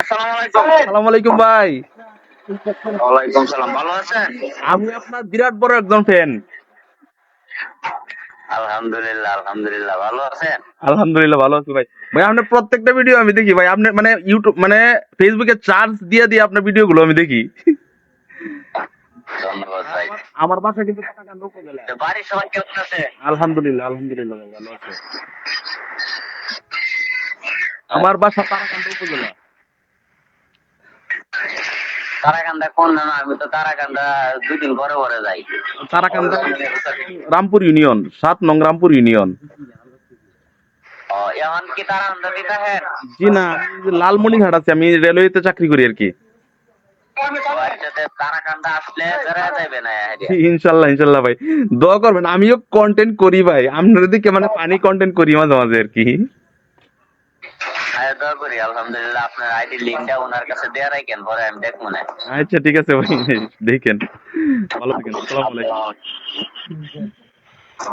আসসালামু আলাইকুম ভাই। ওয়ালাইকুম সালাম। ভালো আছেন? আমি আপনার বিরাট বড় একজন ফ্যান। আলহামদুলিল্লাহ, আলহামদুলিল্লাহ। ভালো আছেন? আলহামদুলিল্লাহ ভালো আছি ভাই। ভাই আপনার প্রত্যেকটা ভিডিও আমি দেখি ভাই। আপনি মানে ইউটিউব মানে ফেসবুকে চার্জ দিয়ে দিয়ে আপনার ভিডিওগুলো আমি দেখি। ধন্যবাদ ভাই। আমার বাসা কিন্তু কাটাকান্দা উপজেলা। তো বাড়ির সবাই কেমন আছে? আলহামদুলিল্লাহ, আলহামদুলিল্লাহ ভাই ভালো আছে। আমার বাসা তারাকান্দা উপজেলা। তারাকান্দা কোন না? আমি তো তারাকান্দা 2 দিন পরে পরে যাই। তারাকান্দা রামপুর ইউনিয়ন, 7 নং রামপুর ইউনিয়ন। এখন কি তারাকান্দা দিতে হ্যাঁ? জি না, আমি যে লালমনিরহাট আছি, আমি রেলওয়েতে চাকরি করি আর কি। তারাকান্দা আসলে বেড়া যাবে না। ইনশাল্লাহ ইনশাল্লাহ ভাই, দোয়া করবেন। আমিও কন্টেন্ট করি ভাই, আপনার দিকে মানে পানি কন্টেন্ট করি মাঝে মাঝে আর কি। দোয়া করি। আলহামদুলিল্লাহ। আপনার আইডি লিঙ্কটা ওনার কাছে দেয়া রাখেন, পরে আমি দেখবো না। আচ্ছা ঠিক আছে ভাই, দেখেন। ভালো থাকেন, আসসালামু আলাইকুম।